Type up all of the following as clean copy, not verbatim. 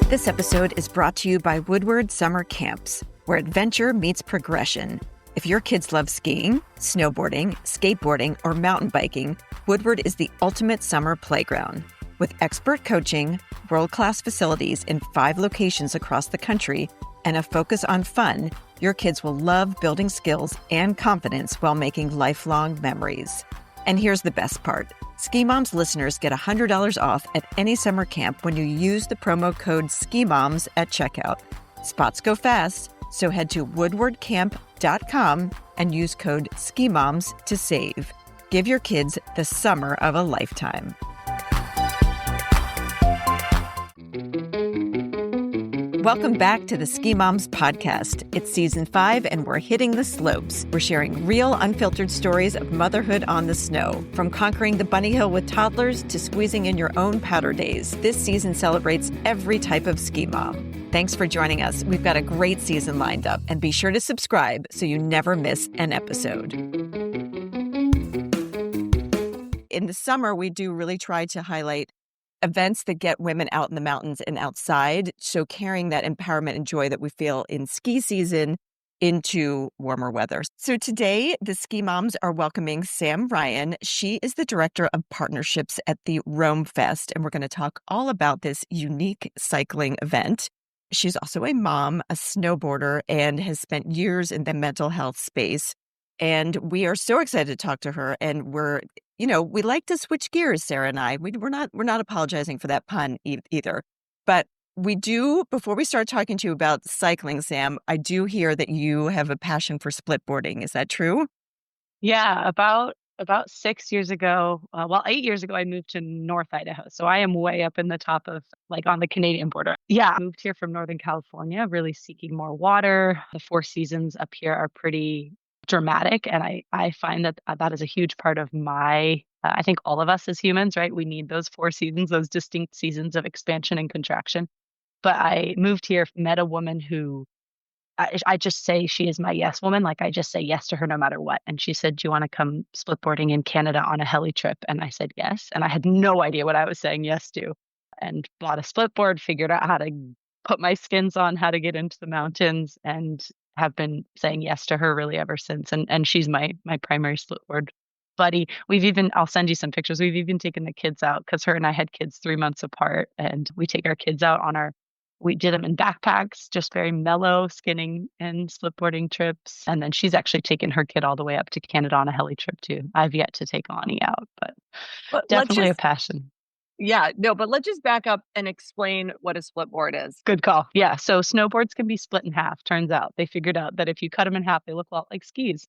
This episode is brought to you by Woodward Summer Camps, where adventure meets progression. If your kids love skiing, snowboarding, skateboarding, or mountain biking, Woodward is the ultimate summer playground. With expert coaching, world-class facilities in 5 locations across the country, and a focus on fun, your kids will love building skills and confidence while making lifelong memories. And here's the best part. Ski Moms listeners get $100 off at any summer camp when you use the promo code SKIMOMS at checkout. Spots go fast, so head to woodwardcamp.com and use code SKIMOMS to save. Give your kids the summer of a lifetime. Welcome back to the Ski Moms podcast. It's season 5 and we're hitting the slopes. We're sharing real, unfiltered stories of motherhood on the snow. From conquering the bunny hill with toddlers to squeezing in your own powder days, this season celebrates every type of ski mom. Thanks for joining us. We've got a great season lined up, and be sure to subscribe so you never miss an episode. In the summer, we do really try to highlight events that get women out in the mountains and outside, so carrying that empowerment and joy that we feel in ski season into warmer weather. So today, the Ski Moms are welcoming Sam Ryan. She is the Director of Partnerships at the Rome Fest, and we're going to talk all about this unique cycling event. She's also a mom, a snowboarder, and has spent years in the mental health space. And we are so excited to talk to her, and we like to switch gears, Sarah and I. We're not apologizing for that pun either. But we do, before we start talking to you about cycling, Sam, I do hear that you have a passion for splitboarding. Is that true? Yeah, about 6 years ago, 8 years ago, I moved to North Idaho. So I am way up in the top of, on the Canadian border. Yeah, I moved here from Northern California, really seeking more water. The 4 seasons up here are pretty dramatic. And I find that is a huge part of I think all of us as humans, right? We need those 4 seasons, those distinct seasons of expansion and contraction. But I moved here, met a woman who I just say she is my yes woman. Like, I just say yes to her no matter what. And she said, "Do you want to come splitboarding in Canada on a heli trip?" And I said yes. And I had no idea what I was saying yes to, and bought a splitboard, figured out how to put my skins on, how to get into the mountains, and have been saying yes to her really ever since. And she's my primary splitboard buddy. I'll send you some pictures. We've even taken the kids out, because her and I had kids 3 months apart, and we take our kids out we did them in backpacks, just very mellow skinning and splitboarding trips. And then she's actually taken her kid all the way up to Canada on a heli trip too. I've yet to take Ani out, but definitely a passion. Yeah, no, but let's just back up and explain what a splitboard is. Good call. Yeah. So snowboards can be split in half. Turns out they figured out that if you cut them in half, they look a lot like skis.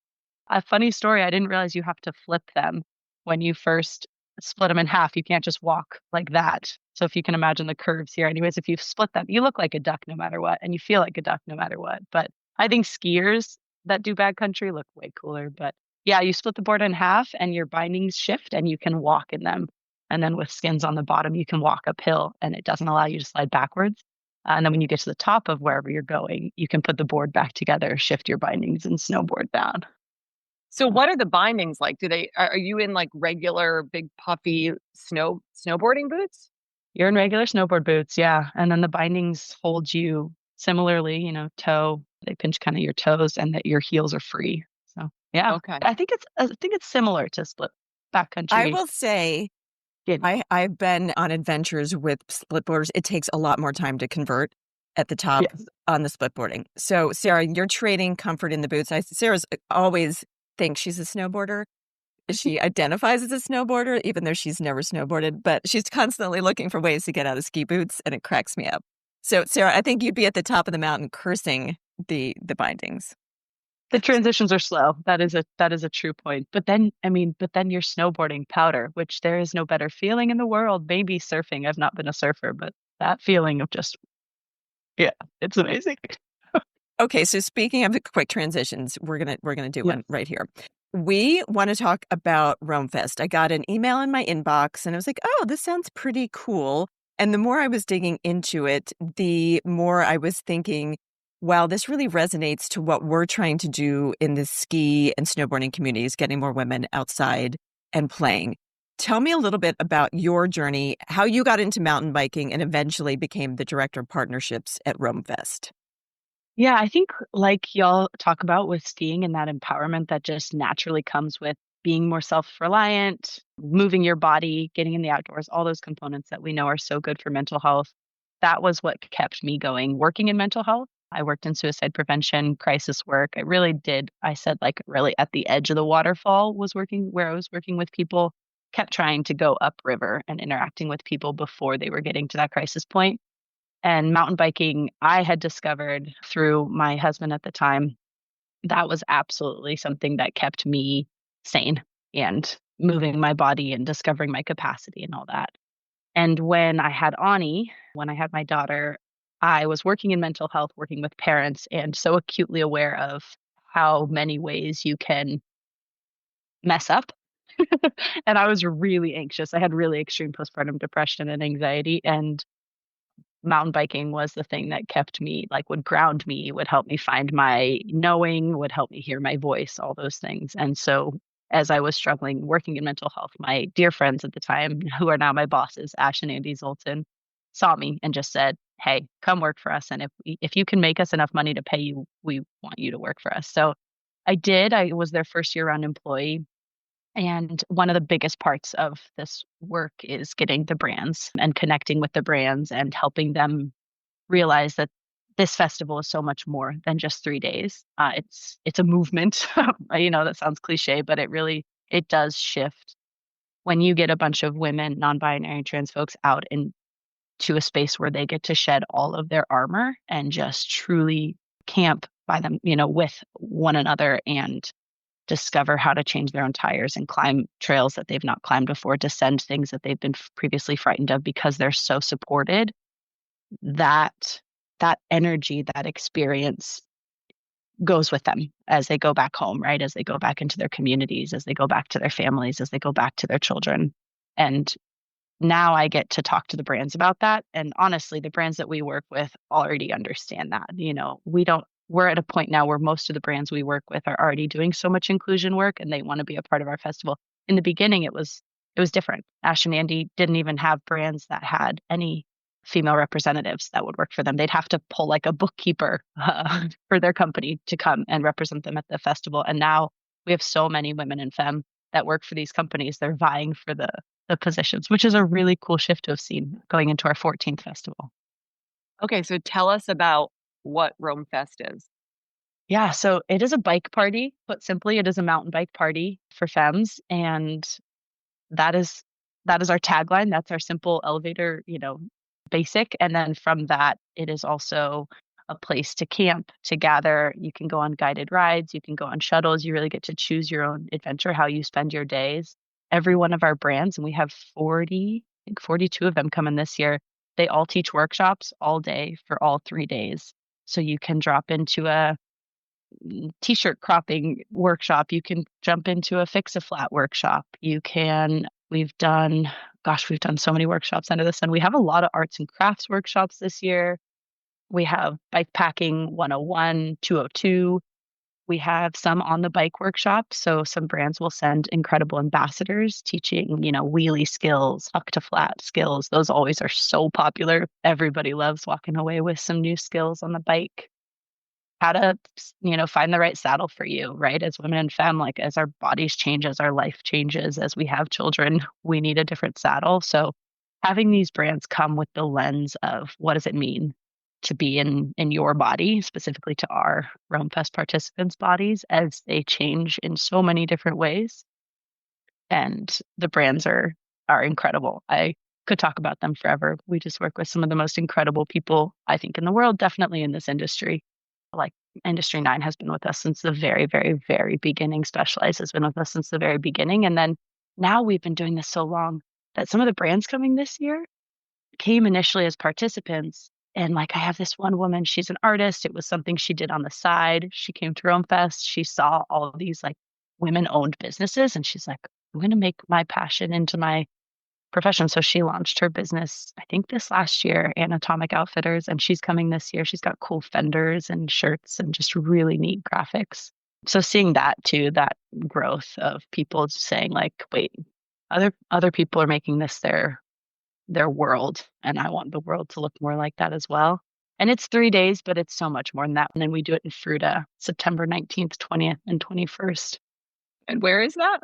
A funny story, I didn't realize you have to flip them when you first split them in half. You can't just walk like that. So if you can imagine the curves here, anyways, if you split them, you look like a duck no matter what, and you feel like a duck no matter what. But I think skiers that do backcountry look way cooler. But yeah, you split the board in half and your bindings shift and you can walk in them. And then with skins on the bottom, you can walk uphill and it doesn't allow you to slide backwards. And then when you get to the top of wherever you're going, you can put the board back together, shift your bindings, and snowboard down. So what are the bindings like? Are you in like regular big puffy snowboarding boots? You're in regular snowboard boots, yeah. And then the bindings hold you similarly, they pinch kind of your toes, and that your heels are free. So yeah. Okay. I think it's similar to split backcountry. I will say, I've been on adventures with splitboarders. It takes a lot more time to convert at the top on the splitboarding. So Sarah, you're trading comfort in the boots. Sarah's always thinks she's a snowboarder. She identifies as a snowboarder, even though she's never snowboarded, but she's constantly looking for ways to get out of ski boots, and it cracks me up. So Sarah, I think you'd be at the top of the mountain cursing the bindings. The transitions are slow. That is a true point. But then you're snowboarding powder, which there is no better feeling in the world. Maybe surfing. I've not been a surfer, but that feeling of it's amazing. Okay, so speaking of quick transitions, we're gonna do one right here. We want to talk about Rome Fest. I got an email in my inbox and I was like, oh, this sounds pretty cool. And the more I was digging into it, the more I was thinking, wow, this really resonates to what we're trying to do in the ski and snowboarding communities, getting more women outside and playing. Tell me a little bit about your journey, how you got into mountain biking and eventually became the director of partnerships at RoamFest. Yeah, I think like y'all talk about with skiing and that empowerment that just naturally comes with being more self-reliant, moving your body, getting in the outdoors, all those components that we know are so good for mental health. That was what kept me going, working in mental health. I worked in suicide prevention, crisis work. I really did. I said like really at the edge of the waterfall was working where I was working with people, kept trying to go upriver and interacting with people before they were getting to that crisis point. And mountain biking, I had discovered through my husband at the time, that was absolutely something that kept me sane and moving my body and discovering my capacity and all that. And when I had Ani, when I had my daughter, I was working in mental health, working with parents, and so acutely aware of how many ways you can mess up. And I was really anxious. I had really extreme postpartum depression and anxiety. And mountain biking was the thing that kept me, like, would ground me, would help me find my knowing, would help me hear my voice, all those things. And so as I was struggling working in mental health, my dear friends at the time, who are now my bosses, Ash and Andy Zoltan, saw me and just said, "Hey, come work for us. And if you can make us enough money to pay you, we want you to work for us." So I did. I was their first year-round employee. And one of the biggest parts of this work is getting the brands and connecting with the brands and helping them realize that this festival is so much more than just 3 days. It's a movement. That sounds cliche, but it does shift when you get a bunch of women, non-binary, trans folks out into a space where they get to shed all of their armor and just truly camp by them, with one another and discover how to change their own tires and climb trails that they've not climbed before, descend things that they've been previously frightened of because they're so supported. That energy, that experience goes with them as they go back home, right? As they go back into their communities, as they go back to their families, as they go back to their children. And now I get to talk to the brands about that. And honestly, the brands that we work with already understand that. We're at a point now where most of the brands we work with are already doing so much inclusion work and they want to be a part of our festival. In the beginning, it was different. Ash and Andy didn't even have brands that had any female representatives that would work for them. They'd have to pull like a bookkeeper for their company to come and represent them at the festival. And now we have so many women in femme that work for these companies. They're vying for the positions, which is a really cool shift to have seen going into our 14th festival. Okay, so tell us about what Rome Fest is. Yeah, so it is a bike party. Put simply, it is a mountain bike party for femmes, and that is our tagline. That's our simple elevator, basic. And then from that, it is also a place to camp, to gather. You can go on guided rides, you can go on shuttles. You really get to choose your own adventure, how you spend your days. Every one of our brands, and we have 40, I think 42 of them coming this year. They all teach workshops all day for all 3 days. So you can drop into a t-shirt cropping workshop. You can jump into a fix-a-flat workshop. We've done so many workshops under the sun. We have a lot of arts and crafts workshops this year. We have bike packing 101, 202. We have some on the bike workshop. So some brands will send incredible ambassadors teaching, wheelie skills, huck to flat skills. Those always are so popular. Everybody loves walking away with some new skills on the bike. How to, find the right saddle for you, right? As women in femme, like as our bodies change, as our life changes, as we have children, we need a different saddle. So having these brands come with the lens of what does it mean to be in your body, specifically to our Rome Fest participants' bodies, as they change in so many different ways. And the brands are incredible. I could talk about them forever. We just work with some of the most incredible people, I think, in the world, definitely in this industry. Like Industry 9 has been with us since the very, very, very beginning. Specialized has been with us since the very beginning. And then now we've been doing this so long that some of the brands coming this year came initially as participants. And like I have this one woman, she's an artist. It was something she did on the side. She came to Rome Fest. She saw all of these like women-owned businesses. And she's like, I'm going to make my passion into my profession. So she launched her business, I think this last year, Anatomic Outfitters, and she's coming this year. She's got cool fenders and shirts and just really neat graphics. So seeing that too, that growth of people saying like, wait, Other people are making this their world, and I want the world to look more like that as well. And it's 3 days, but it's so much more than that. And then we do it in Fruta, September 19th, 20th, and 21st. And where is that?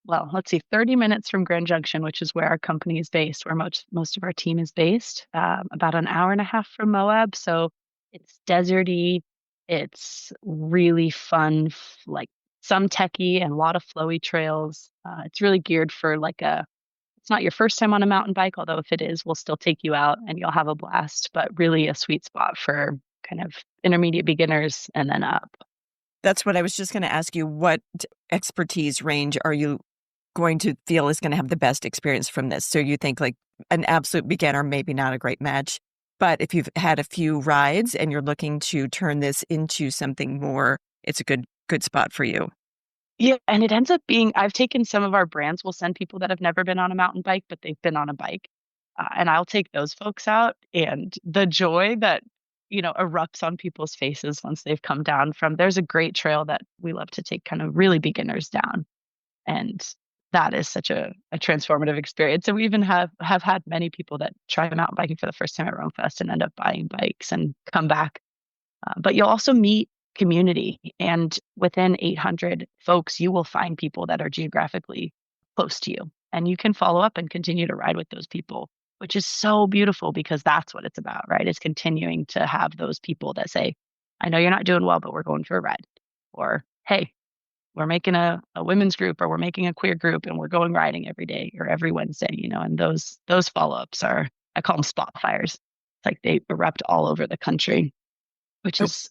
Well, let's see, 30 minutes from Grand Junction, which is where our company is based, where most of our team is based, about an hour and a half from Moab. So it's deserty. It's really fun, like some techie and a lot of flowy trails. It's really geared for like it's not your first time on a mountain bike, although if it is, we'll still take you out and you'll have a blast, but really a sweet spot for kind of intermediate beginners and then up. That's what I was just going to ask you. What expertise range are you going to feel is going to have the best experience from this? So you think like an absolute beginner, maybe not a great match, but if you've had a few rides and you're looking to turn this into something more, it's a good spot for you. Yeah, and it ends up being, I've taken some of our brands, we'll send people that have never been on a mountain bike, but they've been on a bike. And I'll take those folks out, and the joy that, erupts on people's faces once they've come down there's a great trail that we love to take kind of really beginners down. And that is such a transformative experience. And we even have had many people that try mountain biking for the first time at Rome Fest and end up buying bikes and come back. But you'll also meet community. And within 800 folks, you will find people that are geographically close to you. And you can follow up and continue to ride with those people, which is so beautiful because that's what it's about, right? It's continuing to have those people that say, I know you're not doing well, but we're going for a ride. Or, hey, we're making a women's group, or we're making a queer group and we're going riding every day or every Wednesday, and those follow-ups I call them spot fires. It's like they erupt all over the country, which is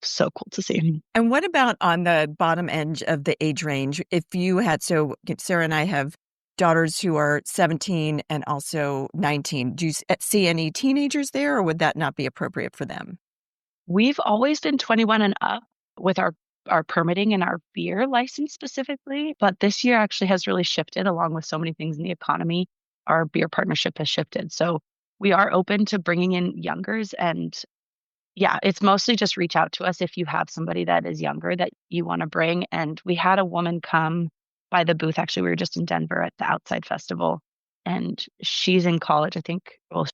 so cool to see. And what about on the bottom end of the age range? If you had, so Sarah and I have daughters who are 17 and also 19. Do you see any teenagers there, or would that not be appropriate for them? We've always been 21 and up with our permitting and our beer license specifically, but this year actually has really shifted along with so many things in the economy. Our beer partnership has shifted. So we are open to bringing in youngers, and yeah, it's mostly just reach out to us if you have somebody that is younger that you want to bring. And we had a woman come by the booth. Actually, we were just in Denver at the Outside Festival, and she's in college, I think. Well,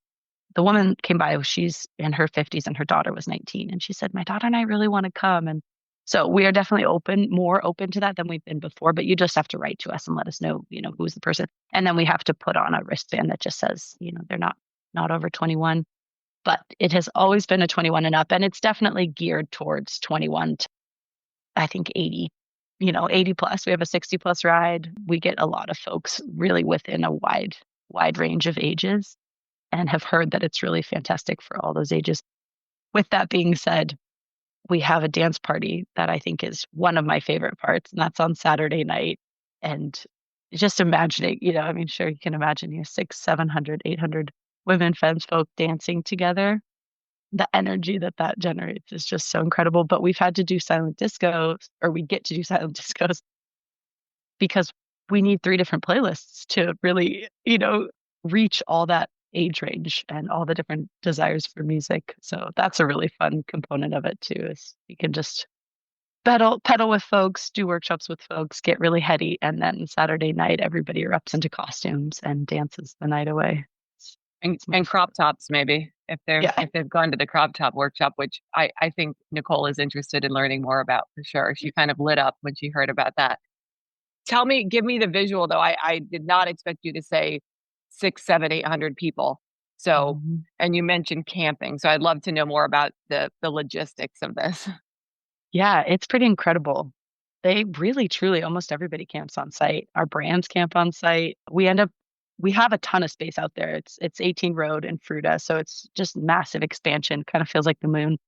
the woman came by, she's in her 50s and her daughter was 19. And she said, my daughter and I really want to come. And so we are definitely more open to that than we've been before, but you just have to write to us and let us know, who's the person. And then we have to put on a wristband that just says, they're not over 21. But it has always been a 21 and up, and it's definitely geared towards 21 to, I think, 80, 80 plus. We have a 60 plus ride. We get a lot of folks really within a wide range of ages, and have heard that it's really fantastic for all those ages. With that being said, we have a dance party that I think is one of my favorite parts, and that's on Saturday night. And just imagining, sure, you can imagine 600, 700, 800 women, femmes, folk dancing together. The energy that generates is just so incredible. But we've had to do silent discos, or we get to do silent discos, because we need 3 different playlists to really, reach all that age range and all the different desires for music. So that's a really fun component of it too, is you can just pedal with folks, do workshops with folks, get really heady, and then Saturday night everybody erupts into costumes and dances the night away. And crop tops, maybe, if they've gone to the crop top workshop, which I think Nicole is interested in learning more about for sure. She kind of lit up when she heard about that. Give me the visual though. I did not expect you to say 600, 700, 800 people. So, and you mentioned camping. So I'd love to know more about the logistics of this. Yeah, it's pretty incredible. They really, truly, almost everybody camps on site. Our brands camp on site. We have a ton of space out there. It's 18 road in Fruta, so it's just massive expansion, kind of feels like the moon.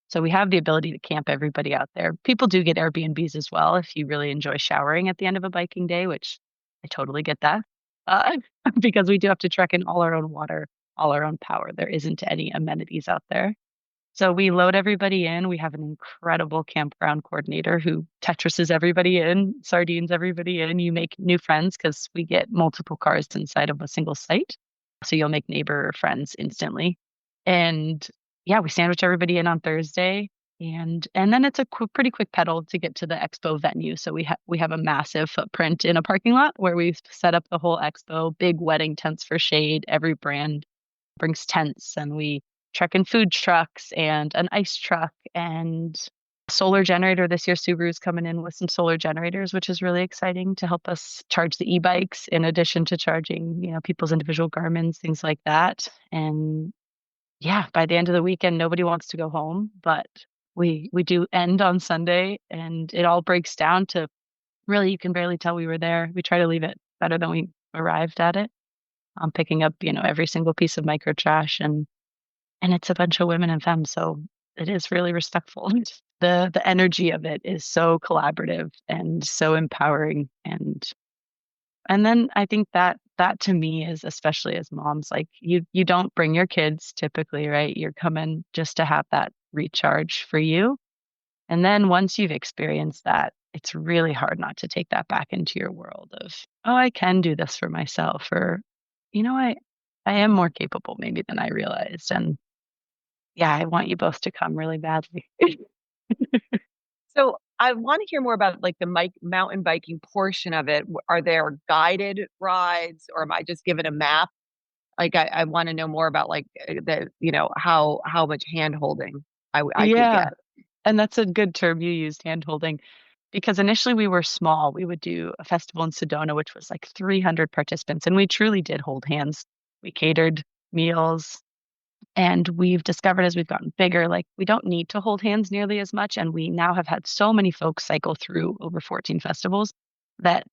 So we have the ability to camp everybody out there. People do get Airbnbs as well if you really enjoy showering at the end of a biking day, which I totally get that. Because we do have to trek in all our own water, all our own power. There isn't any amenities out there. So we load everybody in. We have an incredible campground coordinator who Tetrises everybody in, sardines everybody in. You make new friends because we get multiple cars inside of a single site. So you'll make neighbor friends instantly. And yeah, we sandwich everybody in on Thursday. And then it's a pretty quick pedal to get to the expo venue. So we have a massive footprint in a parking lot where we've set up the whole expo, big wedding tents for shade. Every brand brings tents, and we truck in food trucks and an ice truck and a solar generator. This year, Subaru's coming in with some solar generators, which is really exciting to help us charge the e-bikes in addition to charging, people's individual Garmins, things like that. And yeah, by the end of the weekend, nobody wants to go home, but we do end on Sunday, and it all breaks down to really, you can barely tell we were there. We try to leave it better than we arrived at it. I'm picking up, every single piece of micro trash, and it's a bunch of women and femmes, so it is really respectful. The energy of it is so collaborative and so empowering, and then I think that to me is, especially as moms, like you don't bring your kids typically, right? You're coming just to have that recharge for you. And then once you've experienced that, it's really hard not to take that back into your world of, oh, I can do this for myself, or, I am more capable maybe than I realized. And yeah, I want you both to come really badly. So I want to hear more about like the mountain biking portion of it. Are there guided rides, or am I just given a map? Like I want to know more about like how much hand holding I could Yeah. get. And that's a good term you used, hand holding, because initially we were small. We would do a festival in Sedona, which was like 300 participants, and we truly did hold hands. We catered meals. And we've discovered as we've gotten bigger, like we don't need to hold hands nearly as much. And we now have had so many folks cycle through over 14 festivals that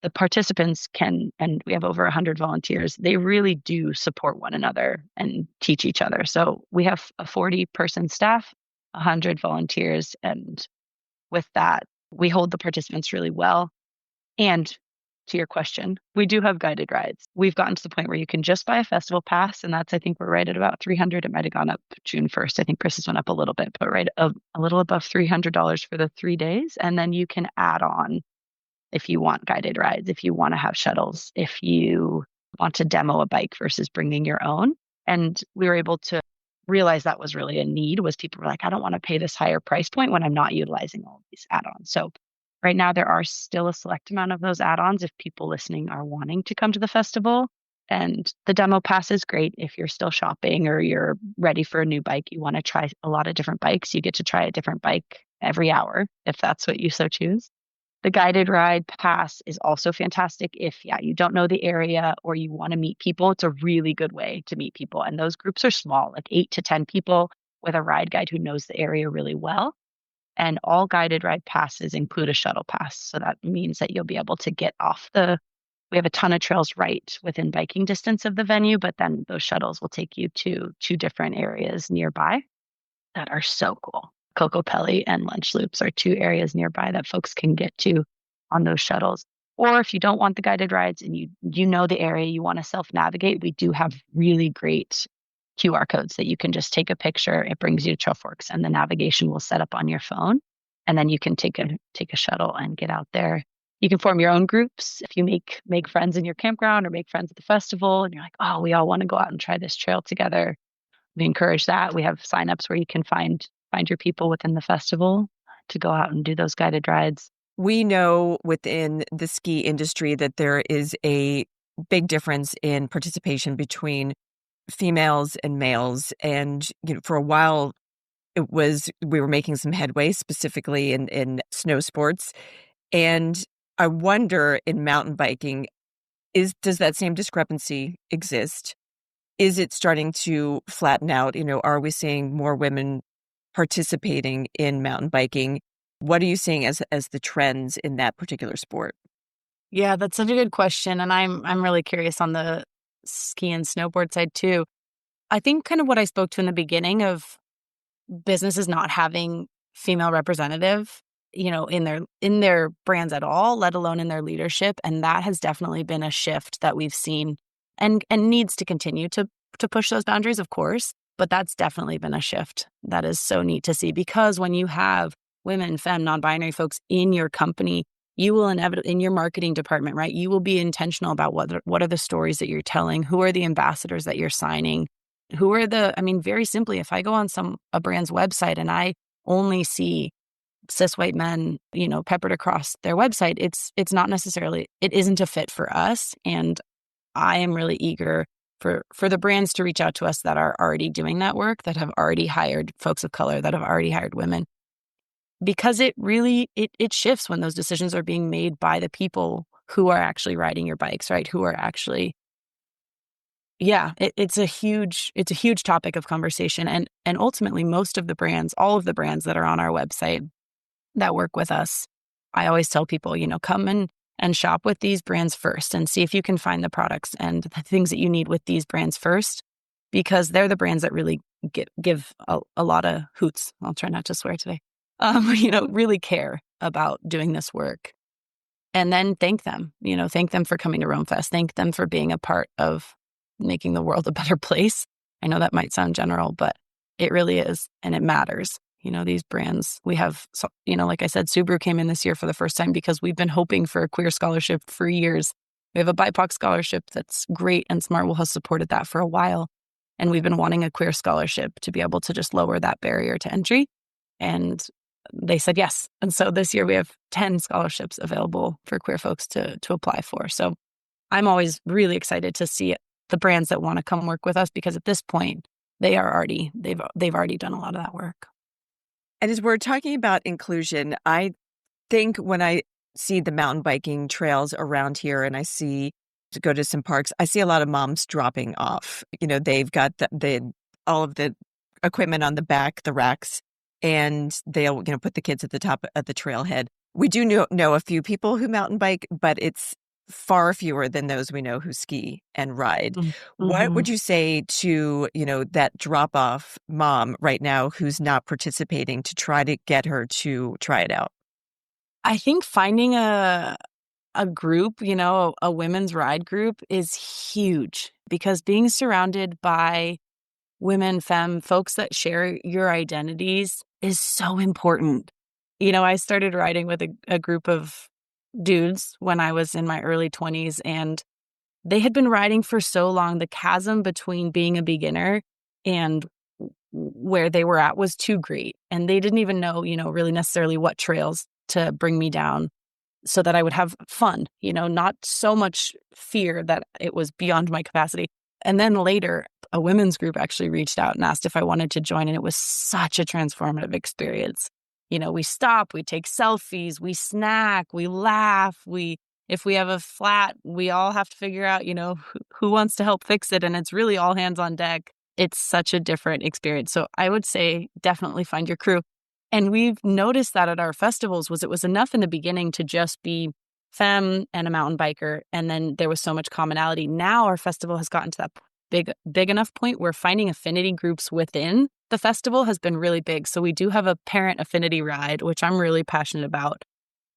the participants can, and we have over 100 volunteers, they really do support one another and teach each other. So we have a 40-person staff, 100 volunteers. And with that, we hold the participants really well. And to your question, we do have guided rides. We've gotten to the point where you can just buy a festival pass, and that's, I think we're right at about $300. It might have gone up June 1st. I think prices went up a little bit, but right a little above $300 for the 3 days. And then you can add on if you want guided rides, if you want to have shuttles, if you want to demo a bike versus bringing your own. And we were able to realize that was really a need, was people were like, I don't want to pay this higher price point when I'm not utilizing all of these add-ons. So right now, there are still a select amount of those add-ons if people listening are wanting to come to the festival. And the demo pass is great if you're still shopping or you're ready for a new bike. You want to try a lot of different bikes. You get to try a different bike every hour if that's what you so choose. The guided ride pass is also fantastic if, you don't know the area or you want to meet people. It's a really good way to meet people. And those groups are small, like 8 to 10 people with a ride guide who knows the area really well. And all guided ride passes include a shuttle pass. So that means that you'll be able to get off we have a ton of trails right within biking distance of the venue, but then those shuttles will take you to 2 different areas nearby that are so cool. Cocopelli and Lunch Loops are 2 areas nearby that folks can get to on those shuttles. Or if you don't want the guided rides and you know the area, you want to self-navigate, we do have really great QR codes that you can just take a picture. It brings you to Trailforks, and the navigation will set up on your phone. And then you can take a shuttle and get out there. You can form your own groups if you make friends in your campground or make friends at the festival. And you're like, oh, we all want to go out and try this trail together. We encourage that. We have signups where you can find your people within the festival to go out and do those guided rides. We know within the ski industry that there is a big difference in participation between females and males. And, for a while, we were making some headway specifically in snow sports. And I wonder, in mountain biking, does that same discrepancy exist? Is it starting to flatten out? Are we seeing more women participating in mountain biking? What are you seeing as the trends in that particular sport? Yeah, that's such a good question. And I'm really curious on the ski and snowboard side too. I think kind of what I spoke to in the beginning of businesses not having female representative, in their brands at all, let alone in their leadership. And that has definitely been a shift that we've seen and needs to continue to push those boundaries, of course. But that's definitely been a shift. That is so neat to see, because when you have women, femme, non-binary folks in your company, you will inevitably, in your marketing department, right? You will be intentional about what are the stories that you're telling, who are the ambassadors that you're signing, very simply, if I go on a brand's website and I only see cis white men, peppered across their website, it's not necessarily, it isn't a fit for us. And I am really eager for the brands to reach out to us that are already doing that work, that have already hired folks of color, that have already hired women, because it really, it shifts when those decisions are being made by the people who are actually riding your bikes, right? Who are actually, it's a huge topic of conversation. And ultimately most of the brands, all of the brands that are on our website that work with us, I always tell people, come and shop with these brands first and see if you can find the products and the things that you need with these brands first, because they're the brands that really give a lot of hoots. I'll try not to swear today. Really care about doing this work. And then thank them for coming to Rome Fest. Thank them for being a part of making the world a better place. I know that might sound general, but it really is. And it matters. These brands, we have, like I said, Subaru came in this year for the first time because we've been hoping for a queer scholarship for years. We have a BIPOC scholarship that's great, and Smartwool has supported that for a while. And we've been wanting a queer scholarship to be able to just lower that barrier to entry. And they said yes. And so this year we have 10 scholarships available for queer folks to apply for. So I'm always really excited to see the brands that want to come work with us, because at this point they've already done a lot of that work. And as we're talking about inclusion, I think when I see the mountain biking trails around here and I to go to some parks, I see a lot of moms dropping off. They've got all of the equipment on the back, the racks, and they'll put the kids at the top of the trailhead. We do know a few people who mountain bike, but it's far fewer than those we know who ski and ride. Mm-hmm. What would you say to, that drop-off mom right now who's not participating to try to get her to try it out? I think finding a group, a women's ride group is huge, because being surrounded by women, femme, folks that share your identities is so important. I started riding with a group of dudes when I was in my early 20s, and they had been riding for so long. The chasm between being a beginner and where they were at was too great. And they didn't even know, really necessarily what trails to bring me down so that I would have fun, not so much fear that it was beyond my capacity. And then later, a women's group actually reached out and asked if I wanted to join. And it was such a transformative experience. We stop, we take selfies, we snack, we laugh, if we have a flat, we all have to figure out, who wants to help fix it. And it's really all hands on deck. It's such a different experience. So I would say definitely find your crew. And we've noticed that at our festivals it was enough in the beginning to just be femme and a mountain biker. And then there was so much commonality. Now our festival has gotten to that big enough point where finding affinity groups within the festival has been really big. So we do have a parent affinity ride, which I'm really passionate about.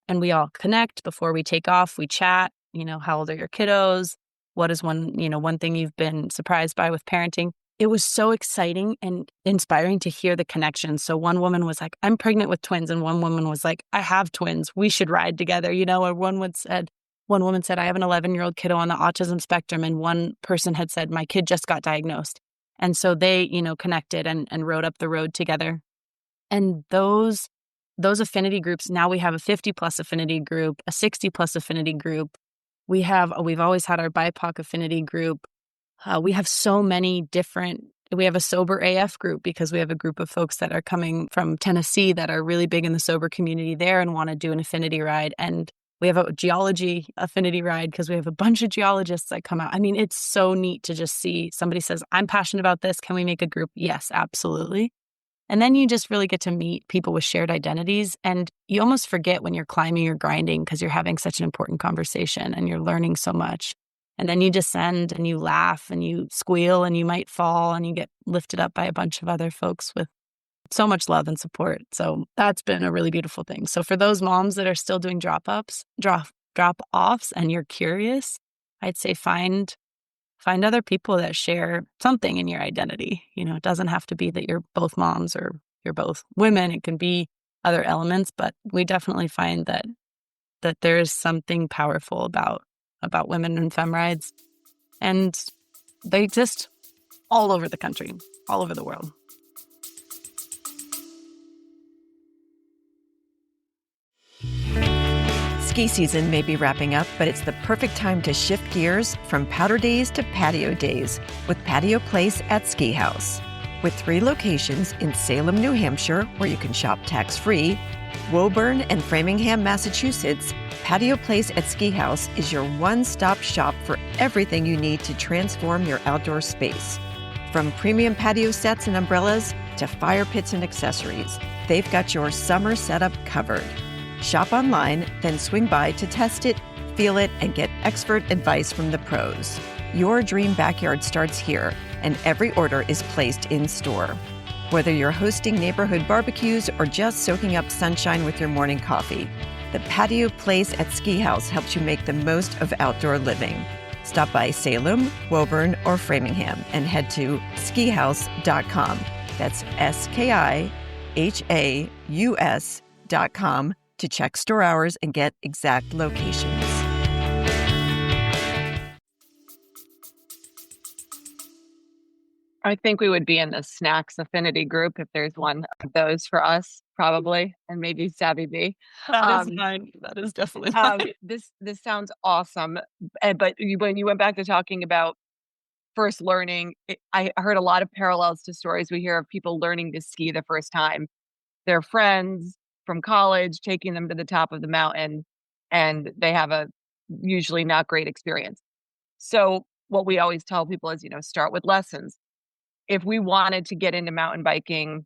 And we all connect before we take off. We chat, how old are your kiddos? What is one thing you've been surprised by with parenting? It was so exciting and inspiring to hear the connection. So one woman was like, I'm pregnant with twins. And one woman was like, I have twins. We should ride together. Or one woman said, I have an 11-year-old kiddo on the autism spectrum. And one person had said, my kid just got diagnosed. And so they, connected and rode up the road together. And those affinity groups, now we have a 50+ affinity group, a 60+ affinity group. We've always had our BIPOC affinity group. We have so many we have a sober AF group, because we have a group of folks that are coming from Tennessee that are really big in the sober community there and want to do an affinity ride. And we have a geology affinity ride because we have a bunch of geologists that come out. I mean, it's so neat to just see somebody says, I'm passionate about this. Can we make a group? Yes, absolutely. And then you just really get to meet people with shared identities. And you almost forget when you're climbing or grinding because you're having such an important conversation and you're learning so much. And then you descend and you laugh and you squeal and you might fall and you get lifted up by a bunch of other folks with so much love and support. So that's been a really beautiful thing. So for those moms that are still doing drop-offs and you're curious, I'd say find other people that share something in your identity. It doesn't have to be that you're both moms or you're both women. It can be other elements, but we definitely find that there's something powerful about women and femme rides. And they exist all over the country, all over the world. Ski season may be wrapping up, but it's the perfect time to shift gears from powder days to patio days with Patio Place at Ski Haus. With 3 locations in Salem, New Hampshire, where you can shop tax-free, Woburn and Framingham, Massachusetts, Patio Place at Ski Haus is your one-stop shop for everything you need to transform your outdoor space. From premium patio sets and umbrellas to fire pits and accessories, they've got your summer setup covered. Shop online, then swing by to test it, feel it, and get expert advice from the pros. Your dream backyard starts here, and every order is placed in store. Whether you're hosting neighborhood barbecues or just soaking up sunshine with your morning coffee, the Patio Place at Ski Haus helps you make the most of outdoor living. Stop by Salem, Woburn, or Framingham and head to skihaus.com. That's skihaus.com to check store hours and get exact locations. I think we would be in the snacks affinity group if there's one of those for us, probably, and maybe Savvy B. That is fine. That is definitely fine. This sounds awesome. But when you went back to talking about first learning, I heard a lot of parallels to stories we hear of people learning to ski the first time. Their friends from college taking them to the top of the mountain, and they have a usually not great experience. So what we always tell people is, start with lessons. If we wanted to get into mountain biking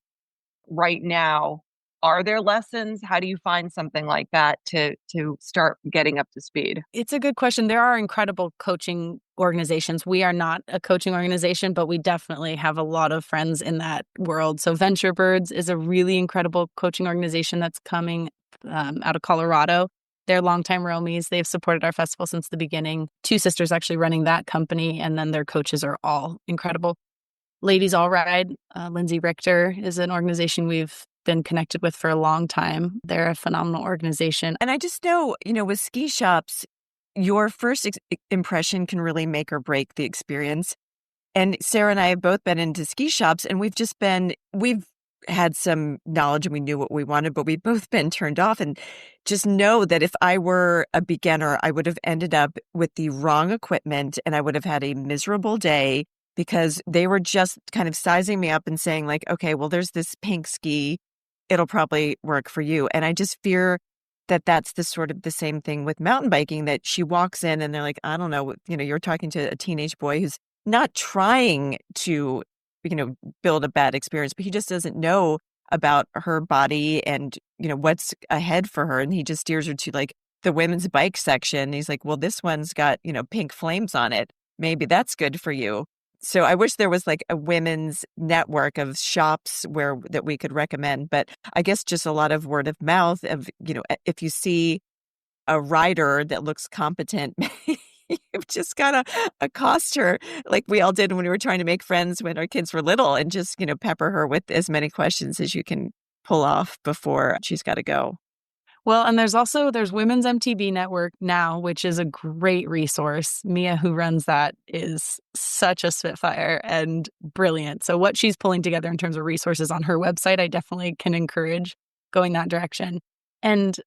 right now, are there lessons? How do you find something like that to start getting up to speed? It's a good question. There are incredible coaching organizations. We are not a coaching organization, but we definitely have a lot of friends in that world. So Venture Birds is a really incredible coaching organization that's coming out of Colorado. They're longtime Romies. They've supported our festival since the beginning. 2 sisters actually running that company, and then their coaches are all incredible. Ladies All Ride, Lindsay Richter is an organization we've been connected with for a long time. They're a phenomenal organization. And I just know, with ski shops, your first impression can really make or break the experience. And Sarah and I have both been into ski shops, and we've had some knowledge and we knew what we wanted, but we've both been turned off. And just know that if I were a beginner, I would have ended up with the wrong equipment and I would have had a miserable day, because they were just kind of sizing me up and saying like, okay, well, there's this pink ski. It'll probably work for you. And I just fear that that's the sort of the same thing with mountain biking, that she walks in and they're like, I don't know, you're talking to a teenage boy who's not trying to, build a bad experience, but he just doesn't know about her body and, what's ahead for her. And he just steers her to like the women's bike section. He's like, well, this one's got, pink flames on it. Maybe that's good for you. So I wish there was like a women's network of shops that we could recommend. But I guess just a lot of word of mouth of, if you see a rider that looks competent, you've just got to accost her like we all did when we were trying to make friends when our kids were little, and just, pepper her with as many questions as you can pull off before she's got to go. Well, and there's Women's MTB Network now, which is a great resource. Mia, who runs that, is such a spitfire and brilliant. So what she's pulling together in terms of resources on her website, I definitely can encourage going that direction. And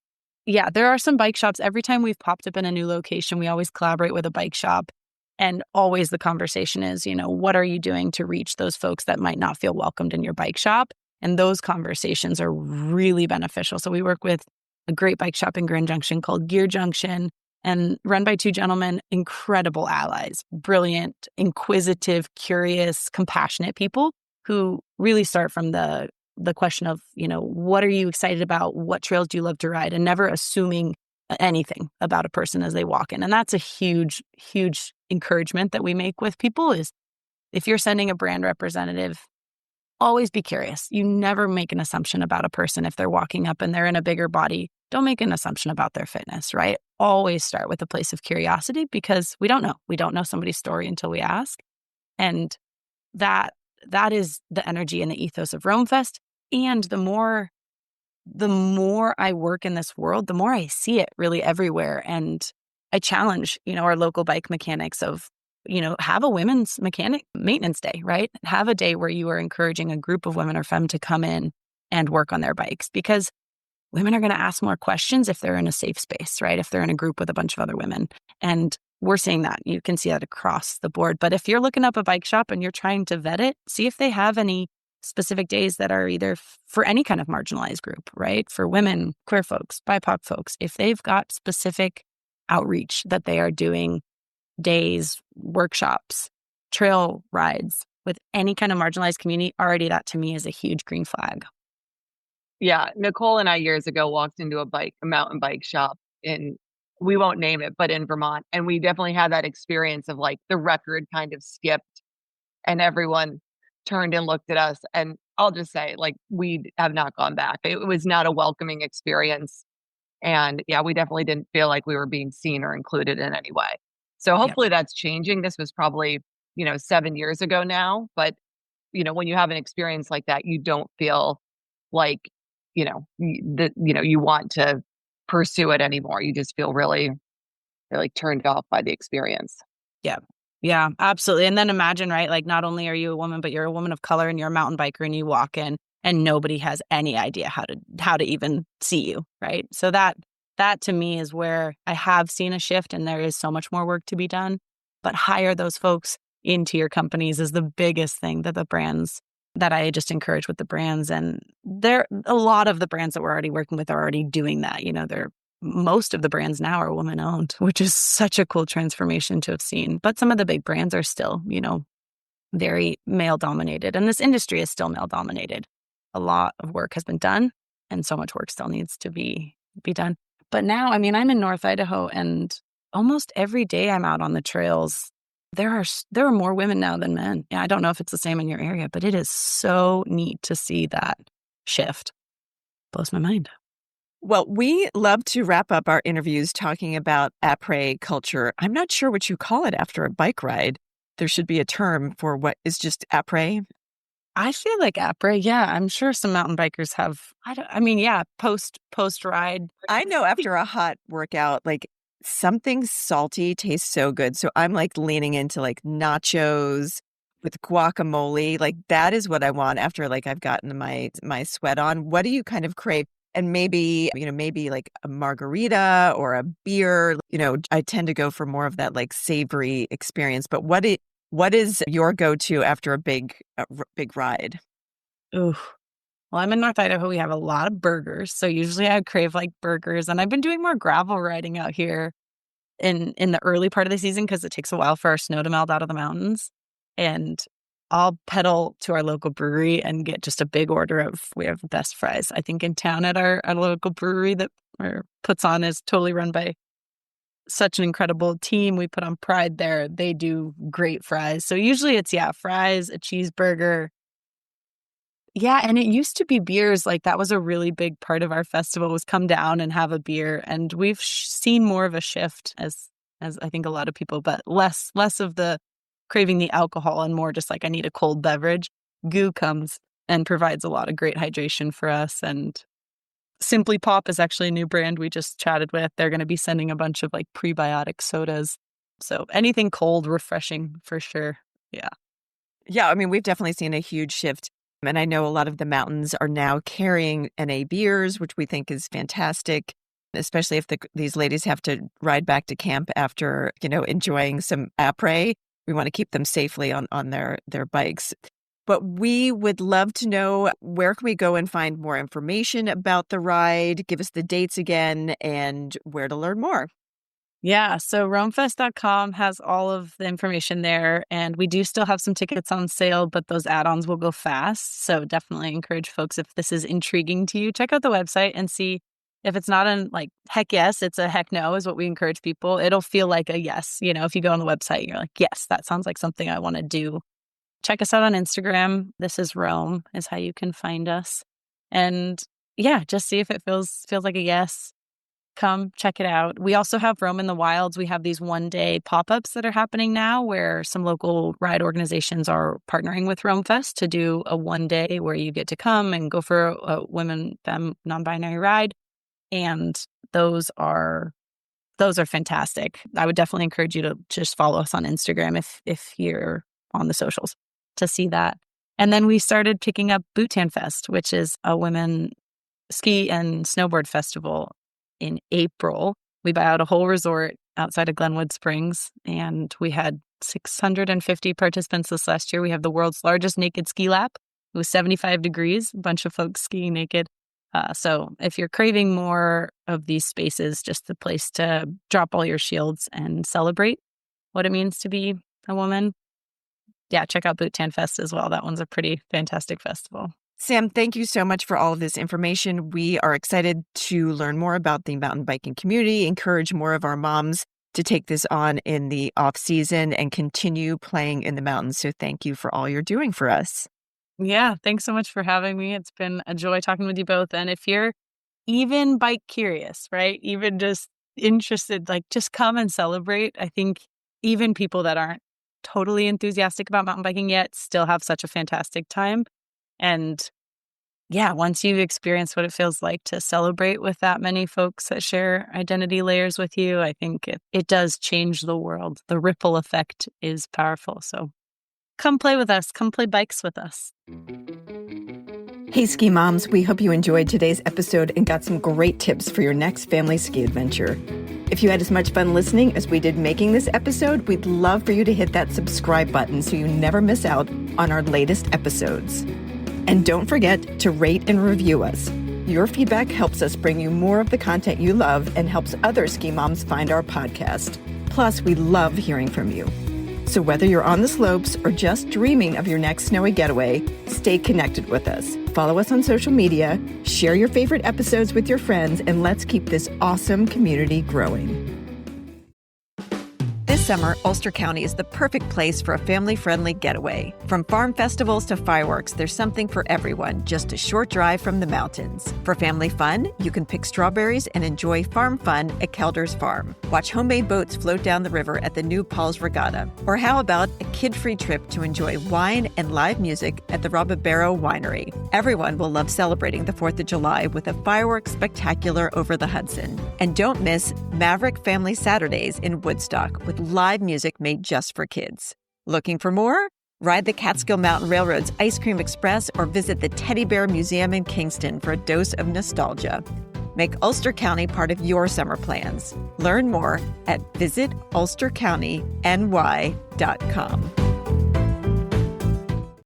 yeah, there are some bike shops. Every time we've popped up in a new location, we always collaborate with a bike shop. And always the conversation is, what are you doing to reach those folks that might not feel welcomed in your bike shop? And those conversations are really beneficial. So we work with a great bike shop in Grand Junction called Gear Junction, and run by 2 gentlemen, incredible allies, brilliant, inquisitive, curious, compassionate people who really start from the question of, what are you excited about? What trails do you love to ride? And never assuming anything about a person as they walk in. And that's a huge, huge encouragement that we make with people is if you're sending a brand representative, always be curious. You never make an assumption about a person. If they're walking up and they're in a bigger body, don't make an assumption about their fitness, right? Always start with a place of curiosity, because we don't know. We don't know somebody's story until we ask. And that is the energy and the ethos of Rome Fest. And the more I work in this world, the more I see it really everywhere. And I challenge, our local bike mechanics of, have a women's mechanic maintenance day, right? Have a day where you are encouraging a group of women or femme to come in and work on their bikes, because women are going to ask more questions if they're in a safe space, right? If they're in a group with a bunch of other women. And we're seeing that. You can see that across the board. But if you're looking up a bike shop and you're trying to vet it, see if they have any specific days that are either for any kind of marginalized group, right? For women, queer folks, BIPOC folks, if they've got specific outreach that they are doing, days, workshops, trail rides with any kind of marginalized community, already that to me is a huge green flag. Yeah. Nicole and I years ago walked into a mountain bike shop we won't name it, but in Vermont. And we definitely had that experience of like the record kind of skipped and everyone turned and looked at us. And I'll just say, like, we have not gone back. It was not a welcoming experience. And yeah, we definitely didn't feel like we were being seen or included in any way. So hopefully that's changing. This was probably, 7 years ago now. But, when you have an experience like that, you don't feel like, you want to pursue it anymore. You just feel really, really turned off by the experience. Yeah. Yeah, absolutely. And then imagine, right? Like, not only are you a woman, but you're a woman of color and you're a mountain biker and you walk in and nobody has any idea how to even see you, right? So that to me is where I have seen a shift and there is so much more work to be done. But hire those folks into your companies is the biggest thing that the brands that I just encourage with the brands. And a lot of the brands that we're already working with are already doing that. Most of the brands now are woman owned, which is such a cool transformation to have seen. But some of the big brands are still, very male dominated. And this industry is still male dominated. A lot of work has been done and so much work still needs to be done. But now, I'm in North Idaho and almost every day I'm out on the trails. There are more women now than men. Yeah, I don't know if it's the same in your area, but it is so neat to see that shift. Blows my mind. Well, we love to wrap up our interviews talking about après culture. I'm not sure what you call it after a bike ride. There should be a term for what is just après. I feel like après, yeah. I'm sure some mountain bikers have, post ride. I know after a hot workout, like something salty tastes so good. So I'm like leaning into like nachos with guacamole. Like that is what I want after like I've gotten my sweat on. What do you kind of crave? And maybe like a margarita or a beer. I tend to go for more of that like savory experience. But what is your go-to after a big ride? Ooh. Well, I'm in North Idaho. We have a lot of burgers. So usually I crave like burgers. And I've been doing more gravel riding out here in the early part of the season because it takes a while for our snow to melt out of the mountains. And I'll pedal to our local brewery and get just a big order we have the best fries, I think, in town at our local brewery that puts on is totally run by such an incredible team. We put on pride there. They do great fries. So usually it's, fries, a cheeseburger. Yeah, and it used to be beers. Like that was a really big part of our festival was come down and have a beer. And we've seen more of a shift as I think a lot of people, but less of the craving the alcohol and more just like I need a cold beverage. Goo comes and provides a lot of great hydration for us. And Simply Pop is actually a new brand we just chatted with. They're going to be sending a bunch of like prebiotic sodas. So anything cold, refreshing for sure. Yeah. Yeah, we've definitely seen a huge shift. And I know a lot of the mountains are now carrying NA beers, which we think is fantastic, especially if these ladies have to ride back to camp after, enjoying some après. We want to keep them safely on their bikes. But we would love to know, where can we go and find more information about the ride? Give us the dates again and where to learn more. Yeah, so roamfest.com has all of the information there. And we do still have some tickets on sale, but those add-ons will go fast. So definitely encourage folks, if this is intriguing to you, check out the website and see if it's not like heck yes, it's a heck no is what we encourage people. It'll feel like a yes. If you go on the website, you're like, yes, that sounds like something I want to do. Check us out on Instagram. This is Rome is how you can find us. And yeah, just see if it feels like a yes. Come check it out. We also have Rome in the Wilds. We have these one-day pop-ups that are happening now where some local ride organizations are partnering with Rome Fest to do a one-day where you get to come and go for a women, femme, non-binary ride. And those are fantastic. I would definitely encourage you to just follow us on Instagram if you're on the socials to see that. And then we started picking up Bhutan Fest, which is a women ski and snowboard festival in April. We buy out a whole resort outside of Glenwood Springs, and we had 650 participants this last year. We have the world's largest naked ski lap. It was 75 degrees, a bunch of folks skiing naked. So if you're craving more of these spaces, just the place to drop all your shields and celebrate what it means to be a woman, yeah, check out Boot Tan Fest as well. That one's a pretty fantastic festival. Sam, thank you so much for all of this information. We are excited to learn more about the mountain biking community, encourage more of our moms to take this on in the off season and continue playing in the mountains. So thank you for all you're doing for us. Yeah, thanks so much for having me. It's been a joy talking with you both. And if you're even bike curious, right, even just interested, like just come and celebrate. I think even people that aren't totally enthusiastic about mountain biking yet still have such a fantastic time. And yeah, once you've experienced what it feels like to celebrate with that many folks that share identity layers with you, I think it does change the world. The ripple effect is powerful. So come play with us. Come play bikes with us. Hey, ski moms, we hope you enjoyed today's episode and got some great tips for your next family ski adventure. If you had as much fun listening as we did making this episode, we'd love for you to hit that subscribe button so you never miss out on our latest episodes. And don't forget to rate and review us. Your feedback helps us bring you more of the content you love and helps other ski moms find our podcast. Plus, we love hearing from you. So whether you're on the slopes or just dreaming of your next snowy getaway, stay connected with us. Follow us on social media, share your favorite episodes with your friends, and let's keep this awesome community growing. This summer, Ulster County is the perfect place for a family-friendly getaway. From farm festivals to fireworks, there's something for everyone, just a short drive from the mountains. For family fun, you can pick strawberries and enjoy farm fun at Kelder's Farm. Watch homemade boats float down the river at the new Paul's Regatta. Or how about a kid-free trip to enjoy wine and live music at the Robabero Winery? Everyone will love celebrating the 4th of July with a fireworks spectacular over the Hudson. And don't miss Maverick Family Saturdays in Woodstock with live music made just for kids. Looking for more? Ride the Catskill Mountain Railroad's Ice Cream Express or visit the Teddy Bear Museum in Kingston for a dose of nostalgia. Make Ulster County part of your summer plans. Learn more at visitulstercountiny.ny.com.